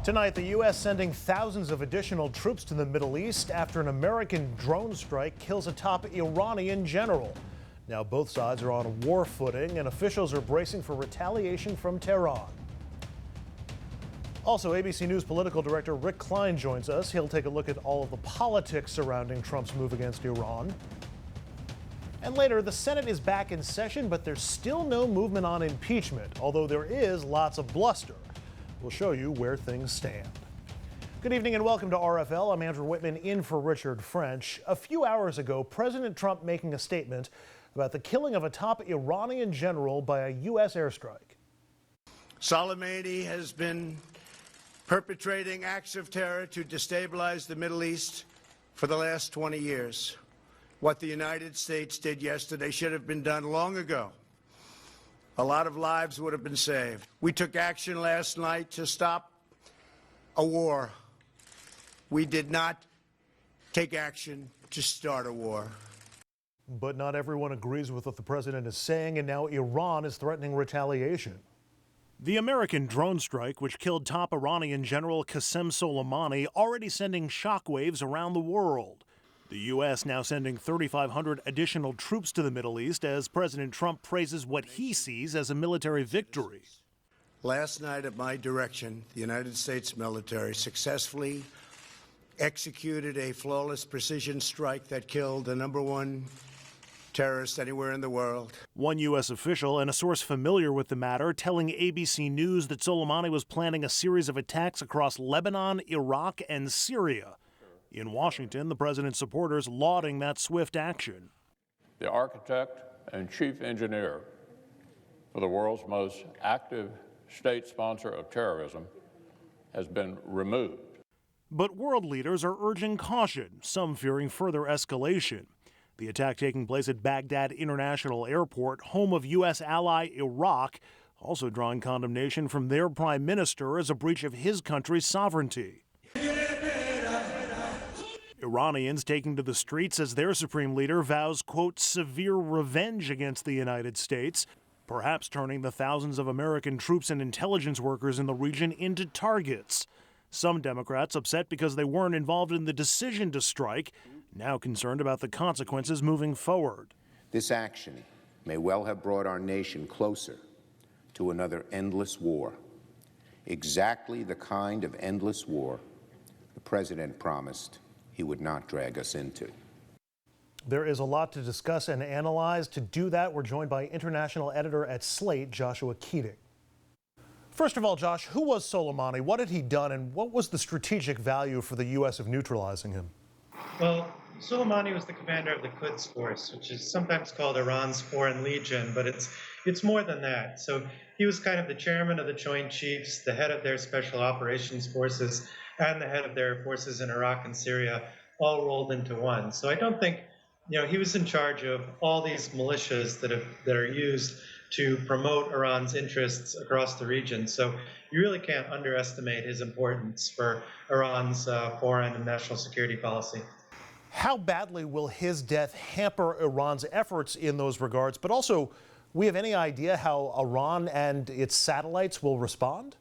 Tonight, the U.S. sending thousands of additional troops to the Middle East after an American drone strike kills a top Iranian general. Now both sides are on a war footing, and officials are bracing for retaliation from Tehran. Also, ABC News political director Rick Klein joins us. He'll take a look at all of the politics surrounding Trump's move against Iran. And later, the Senate is back in session, but there's still no movement on impeachment, although there is lots of bluster. We'll show you where things stand. Good evening and welcome to RFL. I'm Andrew Whitman in for Richard French. A few hours ago, President Trump making a statement about the killing of a top Iranian general by a U.S. airstrike. Soleimani has been perpetrating acts of terror to destabilize the Middle East for the last 20 years. What the United States did yesterday should have been done long ago. A lot of lives would have been saved. We took action last night to stop a war. We did not take action to start a war. But not everyone agrees with what the president is saying, and now Iran is threatening retaliation. The American drone strike, which killed top Iranian General Qasem Soleimani, already sending shockwaves around the world. The U.S. now sending 3,500 additional troops to the Middle East as President Trump praises what he sees as a military victory. Last night, at my direction, the United States military successfully executed a flawless precision strike that killed the #1 terrorist anywhere in the world. One U.S. official and a source familiar with the matter telling ABC News that Soleimani was planning a series of attacks across Lebanon, Iraq, and Syria. In Washington, the president's supporters lauding that swift action. The architect and chief engineer for the world's most active state sponsor of terrorism has been removed. But world leaders are urging caution, some fearing further escalation. The attack taking place at Baghdad International Airport, home of U.S. ally Iraq, also drawing condemnation from their prime minister as a breach of his country's sovereignty. Iranians taking to the streets as their supreme leader vows, quote, severe revenge against the United States, perhaps turning the thousands of American troops and intelligence workers in the region into targets. Some Democrats upset because they weren't involved in the decision to strike, now concerned about the consequences moving forward. This action may well have brought our nation closer to another endless war, exactly the kind of endless war the president promised he would not drag us into. There is a lot to discuss and analyze. To do that, we're joined by international editor at Slate, Joshua Keating. First of all, Josh, who was Soleimani? What had he done, and what was the strategic value for the U.S. of neutralizing him? Well, Soleimani was the commander of the Quds force, which is sometimes called Iran's Foreign Legion, but it's more than that. So he was kind of the chairman of the Joint Chiefs, the head of their special operations forces, and the head of their forces in Iraq and Syria, all rolled into one. So I don't think, he was in charge of all these militias that are used to promote Iran's interests across the region. So you really can't underestimate his importance for Iran's foreign and national security policy. How badly will his death hamper Iran's efforts in those regards? But also, we have any idea how Iran and its satellites will respond?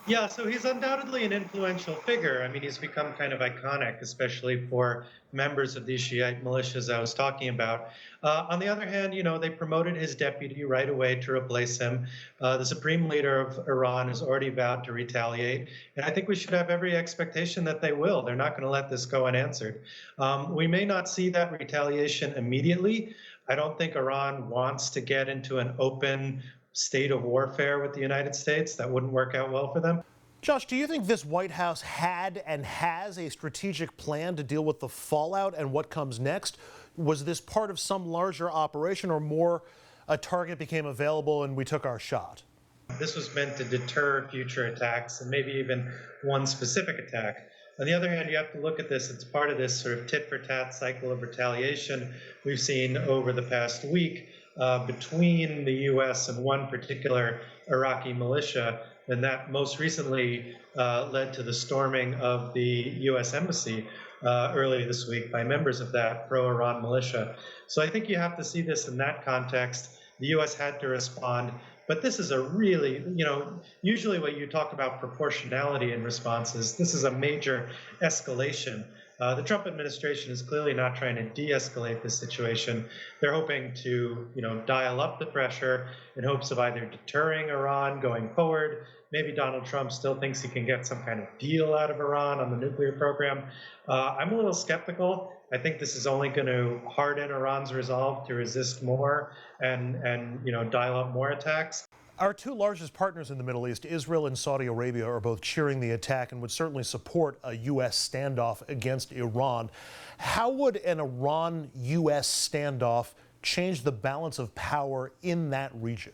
Yeah, so he's undoubtedly an influential figure. I mean, he's become kind of iconic, especially for members of these Shiite militias I was talking about. On the other hand, they promoted his deputy right away to replace him. The supreme leader of Iran has already vowed to retaliate, and I think we should have every expectation that they will. They're not going to let this go unanswered. We may not see that retaliation immediately. I don't think Iran wants to get into an open state of warfare with the United States. That wouldn't work out well for them. Josh, do you think this White House had and has a strategic plan to deal with the fallout and what comes next? Was this part of some larger operation, or more a target became available and we took our shot? This was meant to deter future attacks and maybe even one specific attack. On the other hand, you have to look at this. It's part of this sort of tit-for-tat cycle of retaliation we've seen over the past week between the U.S. and one particular Iraqi militia, and that most recently led to the storming of the U.S. embassy earlier this week by members of that pro-Iran militia. So I think you have to see this in that context. The U.S. had to respond. But this is a really, usually when you talk about proportionality in responses, this is a major escalation. The Trump administration is clearly not trying to de-escalate this situation. They're hoping to, dial up the pressure in hopes of either deterring Iran going forward. Maybe Donald Trump still thinks he can get some kind of deal out of Iran on the nuclear program. I'm a little skeptical. I think this is only going to harden Iran's resolve to resist more and dial up more attacks. Our two largest partners in the Middle East, Israel and Saudi Arabia, are both cheering the attack and would certainly support a U.S. standoff against Iran. How would an Iran-U.S. standoff change the balance of power in that region?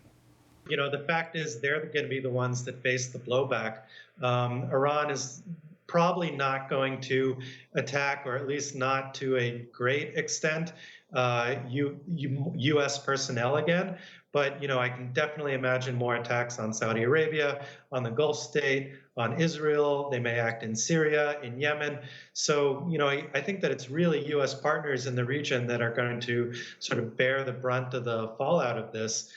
The fact is they're going to be the ones that face the blowback. Iran is probably not going to attack, or at least not to a great extent, U.S. personnel again. But, I can definitely imagine more attacks on Saudi Arabia, on the Gulf state, on Israel. They may act in Syria, in Yemen. So, I think that it's really U.S. partners in the region that are going to sort of bear the brunt of the fallout of this,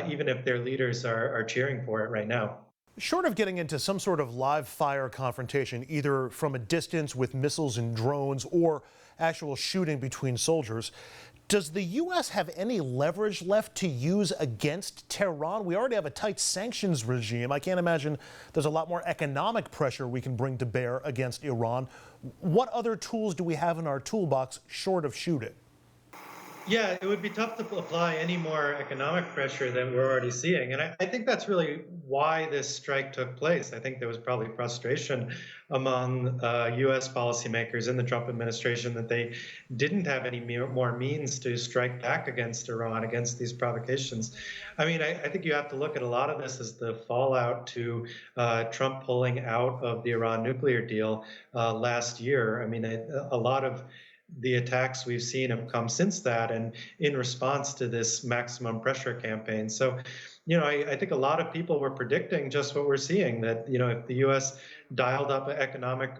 even if their leaders are cheering for it right now. Short of getting into some sort of live fire confrontation, either from a distance with missiles and drones or actual shooting between soldiers, does the U.S. have any leverage left to use against Tehran? We already have a tight sanctions regime. I can't imagine there's a lot more economic pressure we can bring to bear against Iran. What other tools do we have in our toolbox short of shooting? Yeah, it would be tough to apply any more economic pressure than we're already seeing. And I think that's really why this strike took place. I think there was probably frustration among U.S. policymakers in the Trump administration that they didn't have any more means to strike back against Iran, against these provocations. I mean, I think you have to look at a lot of this as the fallout to Trump pulling out of the Iran nuclear deal last year. I mean, a lot of the attacks we've seen have come since that and in response to this maximum pressure campaign. So, I think a lot of people were predicting just what we're seeing, that, if the U.S. dialed up economic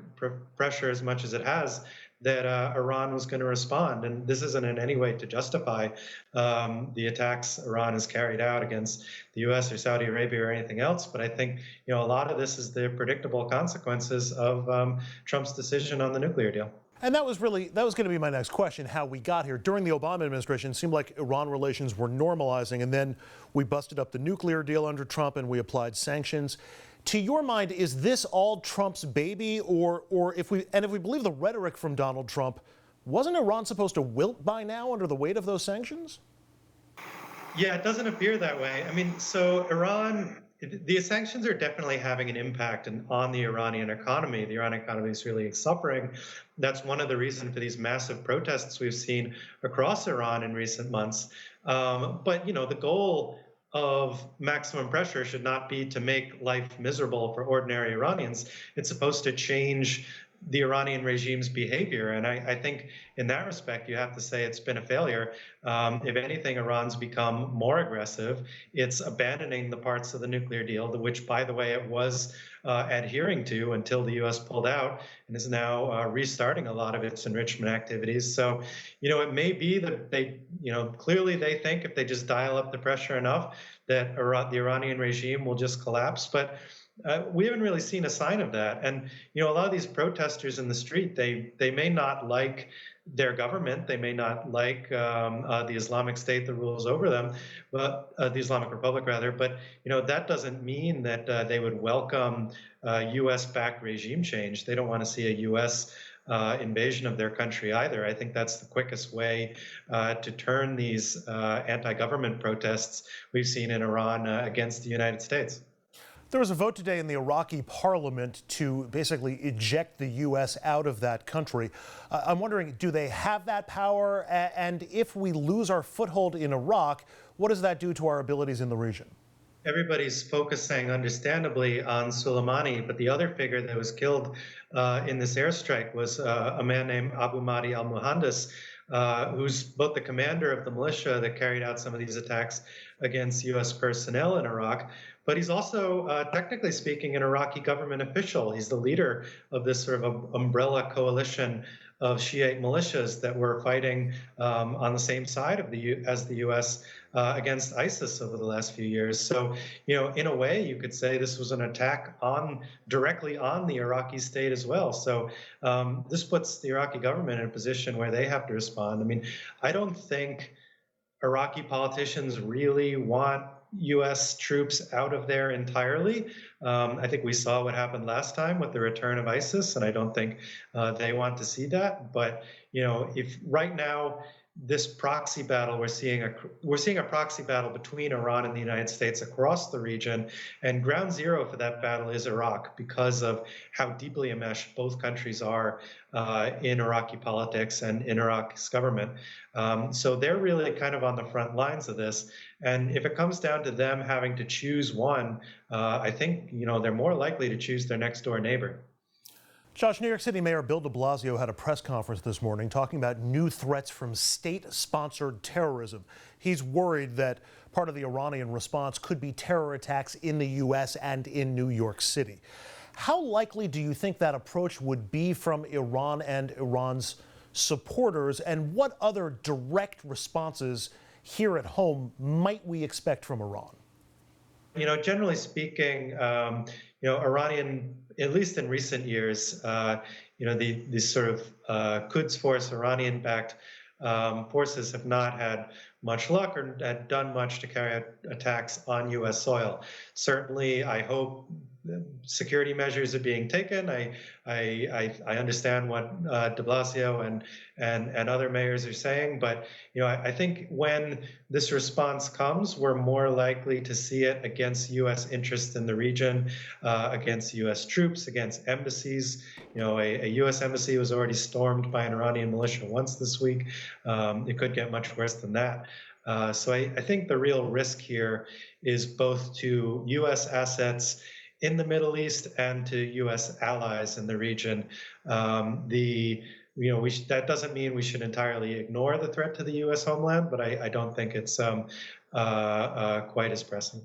pressure as much as it has, that Iran was going to respond. And this isn't in any way to justify the attacks Iran has carried out against the U.S. or Saudi Arabia or anything else. But I think, a lot of this is the predictable consequences of Trump's decision on the nuclear deal. And that was going to be my next question, how we got here. During the Obama administration, it seemed like Iran relations were normalizing, and then we busted up the nuclear deal under Trump and we applied sanctions. To your mind, is this all Trump's baby, or if we believe the rhetoric from Donald Trump, wasn't Iran supposed to wilt by now under the weight of those sanctions? Yeah, it doesn't appear that way. I mean, so the sanctions are definitely having an impact on the Iranian economy. The Iranian economy is really suffering. That's one of the reasons for these massive protests we've seen across Iran in recent months. But, the goal of maximum pressure should not be to make life miserable for ordinary Iranians. It's supposed to change the Iranian regime's behavior. And I think in that respect, you have to say it's been a failure. If anything, Iran's become more aggressive. It's abandoning the parts of the nuclear deal, which, by the way, it was adhering to until the U.S. pulled out, and is now restarting a lot of its enrichment activities. So, it may be that they, clearly they think if they just dial up the pressure enough that the Iranian regime will just collapse. But we haven't really seen a sign of that. And, a lot of these protesters in the street, they may not like their government. They may not like the Islamic State that rules over them, but the Islamic Republic, rather. But, that doesn't mean that they would welcome U.S.-backed regime change. They don't want to see a U.S. Invasion of their country either. I think that's the quickest way to turn these anti-government protests we've seen in Iran against the United States. There was a vote today in the Iraqi Parliament to basically eject the U.S. out of that country. I'm wondering, do they have that power? And if we lose our foothold in Iraq, what does that do to our abilities in the region? Everybody's focusing, understandably, on Soleimani, but the other figure that was killed in this airstrike was a man named Abu Mahdi al-Muhandis, who's both the commander of the militia that carried out some of these attacks against U.S. personnel in Iraq, but he's also, technically speaking, an Iraqi government official. He's the leader of this sort of umbrella coalition Shiite militias that were fighting on the same side of as the U.S. Against ISIS over the last few years. So, in a way, you could say this was an attack directly on the Iraqi state as well. So this puts the Iraqi government in a position where they have to respond. I mean, I don't think Iraqi politicians really want U.S. troops out of there entirely. I think we saw what happened last time with the return of ISIS, and I don't think they want to see that. But if right now this proxy battle, we're seeing a proxy battle between Iran and the United States across the region, and ground zero for that battle is Iraq because of how deeply enmeshed both countries are in Iraqi politics and in Iraq's government. So they're really kind of on the front lines of this. And if it comes down to them having to choose one, I think they're more likely to choose their next door neighbor. Josh, New York City Mayor Bill DeBlasio had a press conference this morning talking about new threats from state-sponsored terrorism. He's worried that part of the Iranian response could be terror attacks in the U.S. and in New York City. How likely do you think that approach would be from Iran and Iran's supporters, and what other direct responses here at home might we expect from Iran? Generally speaking, Iranian, at least in recent years, these sort of Quds force, Iranian-backed forces have not had much luck or had done much to carry out attacks on U.S. soil. Certainly, I hope security measures are being taken. I understand what DeBlasio and other mayors are saying, but I think when this response comes, we're more likely to see it against U.S. interests in the region, against U.S. troops, against embassies. A U.S. embassy was already stormed by an Iranian militia once this week. It could get much worse than that. So I think the real risk here is both to U.S. assets in the Middle East and to U.S. allies in the region. That doesn't mean we should entirely ignore the threat to the U.S. homeland, but I don't think it's quite as pressing.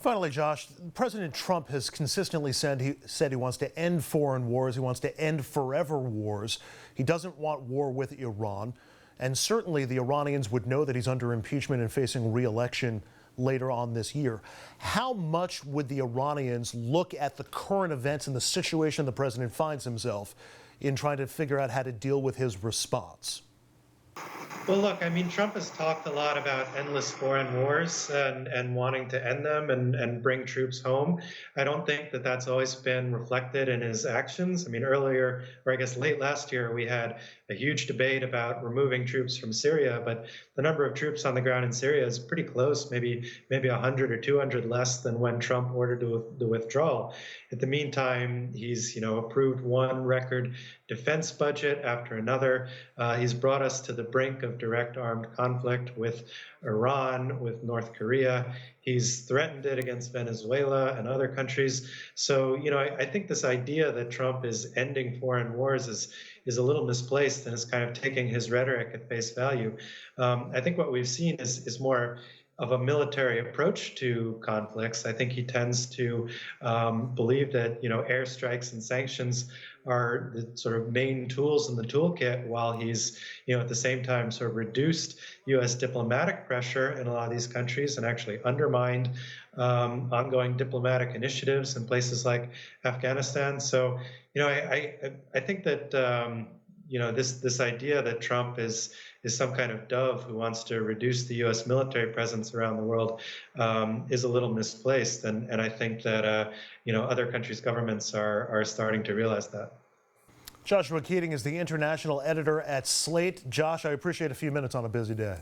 Finally, Josh, President Trump has consistently said he wants to end foreign wars. He wants to end forever wars. He doesn't want war with Iran. And certainly the Iranians would know that he's under impeachment and facing re-election later on this year. How much would the Iranians look at the current events and the situation the president finds himself in trying to figure out how to deal with his response? Well, look, I mean, Trump has talked a lot about endless foreign wars and wanting to end them and bring troops home. I don't think that that's always been reflected in his actions. I mean, earlier, or I guess late last year, we had a huge debate about removing troops from Syria, but the number of troops on the ground in Syria is pretty close, maybe 100 or 200 less than when Trump ordered the withdrawal. In the meantime, he's approved one record defense budget after another. He's brought us to the brink of direct armed conflict with Iran, with North Korea. He's threatened it against Venezuela and other countries. So, I think this idea that Trump is ending foreign wars is a little misplaced and is kind of taking his rhetoric at face value. I think what we've seen is more of a military approach to conflicts. I think he tends to believe that airstrikes and sanctions are the sort of main tools in the toolkit, while he's at the same time sort of reduced U.S. diplomatic pressure in a lot of these countries and actually undermined ongoing diplomatic initiatives in places like Afghanistan. So I think that this idea that Trump is some kind of dove who wants to reduce the U.S. military presence around the world is a little misplaced, and I think that other countries' governments are starting to realize that. Joshua Keating is the international editor at Slate. Josh, I appreciate a few minutes on a busy day.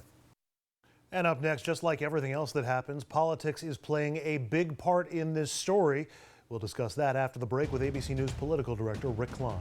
And up next, just like everything else that happens, politics is playing a big part in this story. We'll discuss that after the break with ABC News political director Rick Klein.